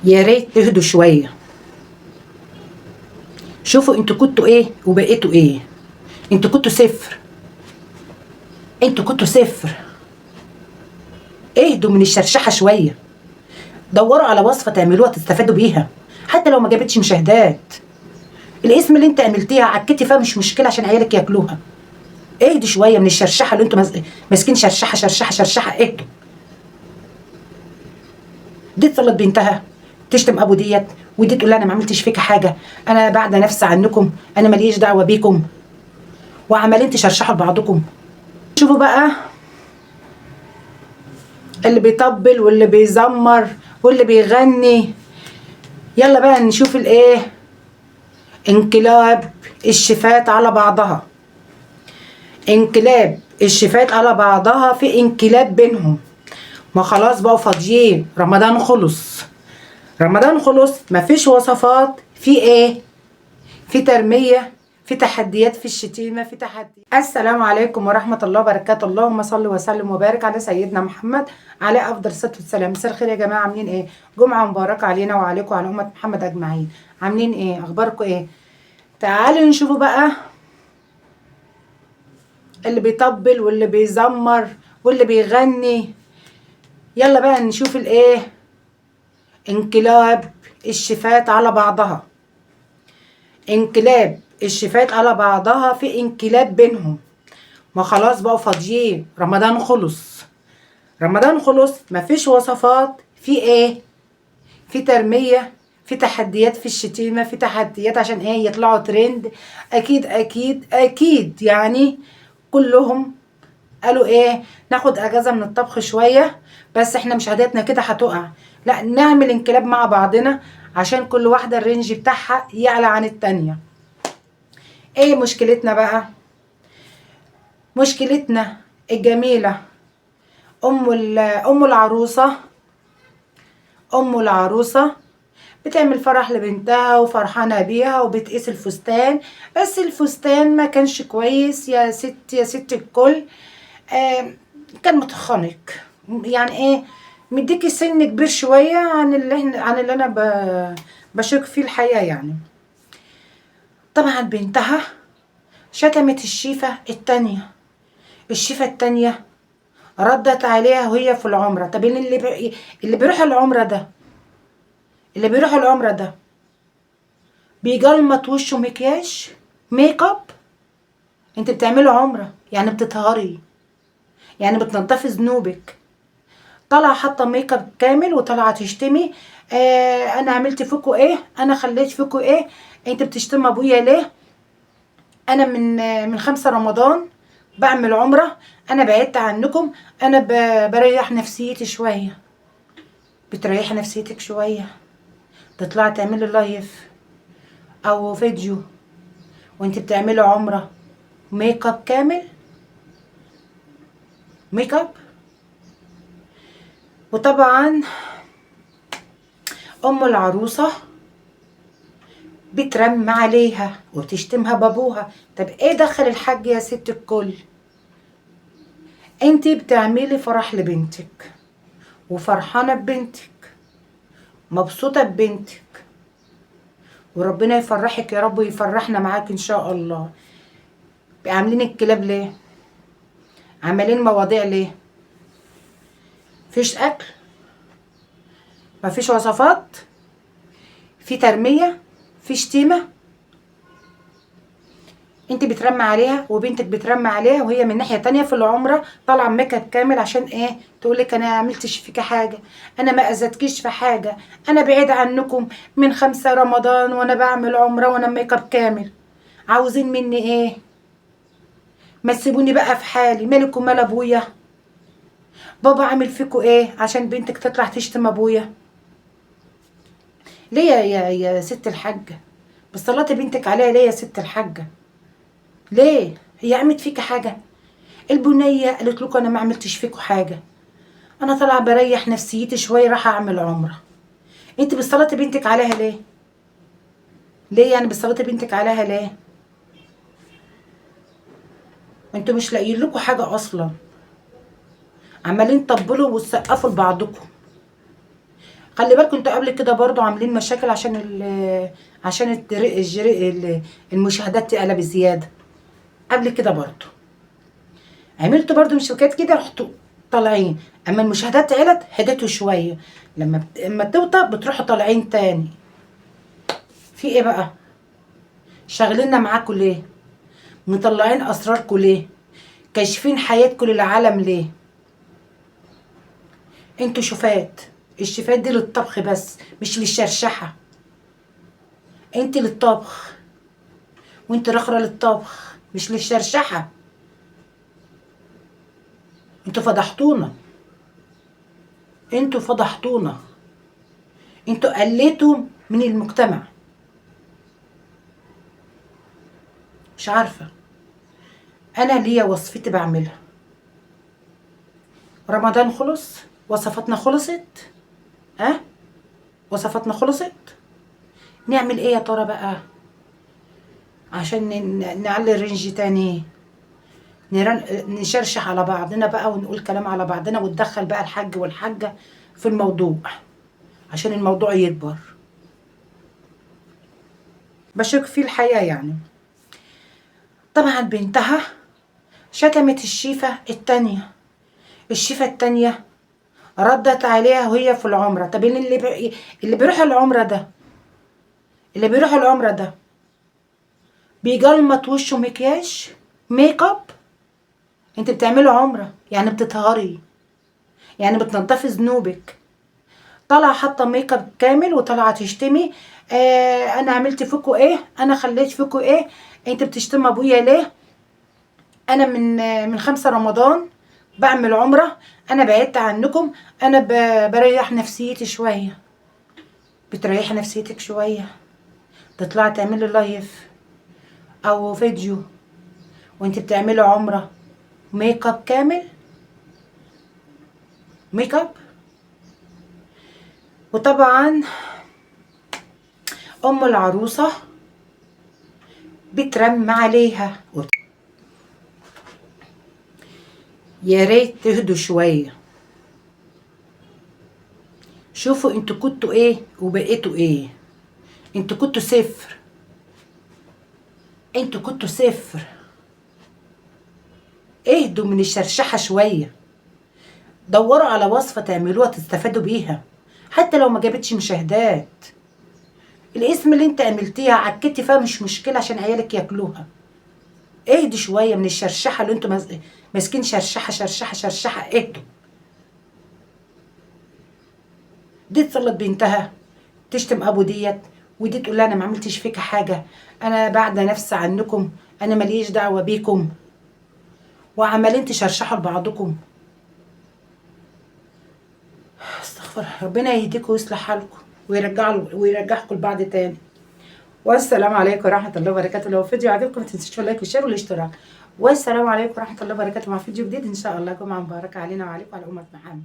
يا ريت تهدوا شويه. شوفوا انتوا كنتوا ايه وبقيتوا ايه. انتوا كنتوا صفر. انتوا كنتوا صفر. اهدوا من الشرشحه شويه. دوروا على وصفه تعملوها تستفادوا بيها، حتى لو ما جابتش مشاهدات. الاسم اللي انت عملتيها عكيتي فيها مش مشكله عشان عيالك ياكلوها. اهدوا شويه من الشرشحه اللي انتوا ماسكين شرشحه شرشحه شرشحه. اهدوا. دي تصلت بنتها تشتم ابو ديت، ودي تقول لها انا ما عملتش فيك حاجه، انا بعد نفسي عنكم، انا ماليش دعوه بيكم، وعمالين تشرشحوا لبعضكم. شوفوا بقى اللي بيطبل واللي بيزمر واللي بيغني. يلا بقى نشوف الايه. انقلاب الشفات على بعضها. انقلاب الشفات على بعضها، في انقلاب بينهم. ما خلاص بقوا فاضيين، رمضان خلص. رمضان خلص، مفيش وصفات، في ايه؟ في ترمية، في تحديات، في الشتيمة، في تحدي. السلام عليكم ورحمة الله وبركاته. اللهم صل وسلم وبارك على سيدنا محمد عليه أفضل الصلاة والسلام. مساء الخير يا جماعة، عاملين إيه؟ جمعة مباركة علينا وعليكم وعلى أمة محمد أجمعين. عاملين إيه؟ أخباركم إيه؟ تعالوا نشوفوا بقى اللي بيطبل واللي بيزمر واللي بيغني. يلا بقى نشوف الإيه؟ انقلاب الشفات على بعضها. انقلاب الشفات على بعضها، في انقلاب بينهم. ما خلاص بقوا فاضيين، رمضان خلص. رمضان خلص، مفيش وصفات، في ايه؟ في ترمية، في تحديات، في الشتيمة، في تحديات عشان ايه؟ يطلعوا ترند. اكيد اكيد اكيد يعني. كلهم قالوا ايه؟ ناخد اجازة من الطبخ شوية، بس احنا مش عادتنا كده هتقع، لا نعمل انقلاب مع بعضنا عشان كل واحدة الرينج بتاعها يعلى عن التانية. ايه مشكلتنا بقى؟ مشكلتنا الجميلة ام العروسة. ام العروسة بتعمل فرح لبنتها وفرحانة بيها وبتقيس الفستان، بس الفستان ما كانش كويس يا ست يا ست الكل. كان متخنق، يعني ايه، مديكي سن كبير شوية عن اللي انا بشك فيه الحقيقة يعني. طبعا بنتها شتمت الشيفة التانية. الشيفة التانية ردت عليها وهي في العمرة. طب اللي بيروح العمرة ده، اللي بيروح العمرة ده بيجلمط وشه مكياج ميك اب. انت بتعملوا عمرة يعني بتطهري، يعني بتنضفي ذنوبك. طالعة حاطة ميك اب كامل وطالعة تشتمي. انا عملت فيكوا ايه؟ انا خليت فيكوا ايه؟ انت بتشتم ابويا ليه؟ انا من 5 رمضان بعمل عمرة، انا بعدت عنكم، انا بريح نفسيتي شوية. بتريحي نفسيتك شوية، تطلعي تعملي لايف او فيديو وانت بتعملي عمرة ميك اب كامل. ميك اب. وطبعا ام العروسة بترمى عليها وتشتمها بابوها. طب ايه دخل الحاج يا ست الكل؟ انتي بتعملي فرح لبنتك وفرحانة ببنتك، مبسوطة ببنتك، وربنا يفرحك يا رب ويفرحنا معاك ان شاء الله. عاملين الكلاب ليه؟ عاملين مواضيع ليه؟ فيش اكل، مفيش وصفات، في ترمية، في شتيمة. انت بترمي عليها وبنتك بترمي عليها، وهي من ناحيه تانية في العمره طالعه ميك اب كامل عشان ايه؟ تقولك انا ما عملتش فيكي حاجه، انا ما اذيتكيش في حاجه، انا بعيد عنكم من 5 رمضان وانا بعمل عمره وانا ميك اب كامل. عاوزين مني ايه؟ ما تسيبوني بقى في حالي، مالكم مال ابويا؟ بابا عامل فيكوا ايه عشان بنتك تطلع تشتم ابويا؟ ليه يا ست الحاجه؟ بصلاتي بنتك عليها ليه يا ست الحاجه؟ ليه؟ هي عملت فيكي حاجه؟ البنيه قالت لكم انا ما عملتش فيكم حاجه، انا طالعه بريح نفسيتي شويه راح اعمل عمره. انت بتصلتي بنتك عليها ليه؟ ليه يعني بتصلتي بنتك عليها ليه؟ انتوا مش لاقيين لكم حاجه اصلا، عمالين تطبلوا وتسقفوا لبعضكم. خلي بالكم انتوا قبل كده برضو عاملين مشاكل عشان المشاهدات تقل بزياده. قبل كده برضو عملتوا برضو مشاكلات كده، رحتوا طالعين. اما المشاهدات علت هديتوا شويه، اما توطى بتروحوا طالعين تاني. في ايه بقى؟ شاغليننا معاكوا ليه؟ مطلعين اسراركوا ليه؟ كاشفين حياتكوا للعالم ليه؟ انتوا شفات. الشفات دي للطبخ بس، مش للشرشحه. انت للطبخ، وانت رخرة للطبخ، مش للشرشحه. انتوا فضحتونا، انتوا فضحتونا، انتوا قليتوا من المجتمع. مش عارفه، انا ليا وصفتي بعملها. رمضان خلص، وصفاتنا خلصت. ها؟ وصفاتنا خلصت. نعمل ايه يا ترى بقى عشان نعلي الرينج تاني؟ نشرشح على بعضنا بقى ونقول كلام على بعضنا، وتدخل بقى الحاج والحاجة في الموضوع عشان الموضوع يكبر. بشك فيه الحقيقة يعني. طبعا بنتها شتمت الشيفة التانية. الشيفة التانية ردت عليها وهي في العمرة. طب اللي بيروح العمرة ده، اللي بيروح العمرة ده بيجلمط وشه مكياج ميك اب. انت بتعملوا عمرة يعني بتطهري، يعني بتنضفي ذنوبك. طالعه حاطه ميك اب كامل وطالعه تشتمي. انا عملت فيكوا ايه؟ انا خليت فيكوا ايه؟ انت بتشتم ابويا ليه؟ انا من 5 رمضان بعمل عمره، انا بعدت عنكم، انا بريح نفسيتي شويه. بتريحي نفسيتك شويه تطلعي تعملي لايف او فيديو وانت بتعملي عمره ميك اب كامل؟ ميك اب. وطبعا ام العروسه بترمى عليها. يا ريت تهدوا شويه. شوفوا انتوا كنتوا ايه وبقيتوا ايه. انتوا كنتوا صفر، انتوا كنتوا صفر. اهدوا من الشرشحه شويه. دوروا على وصفه تعملوها تستفادوا بيها، حتى لو ما جابتش مشاهدات. الاسم اللي انت عملتيها عكيتي فيها مش مشكله عشان عيالك ياكلوها. اهدوا شويه من الشرشحه اللي انتوا ماسكين شرشحه شرشحه شرشحه. اهدوا. دي تصلت بنتها تشتم ابو ديت، ودي تقول لها انا ما عملتش فيك حاجه، انا بعد نفسي عنكم، انا ماليش دعوه بيكم، وعمالين تشرشحوا لبعضكم. استغفر ربنا يهديكم ويصلح حالكم ويرجعكم لبعض تاني. والسلام عليكم ورحمه الله وبركاته. لو الفيديو عجبكم ما تنسوش اللايك والشير والاشتراك. والسلام عليكم ورحمه الله وبركاته مع فيديو جديد ان شاء الله. جمعه مباركه علينا وعليكم وعلى امه محمد.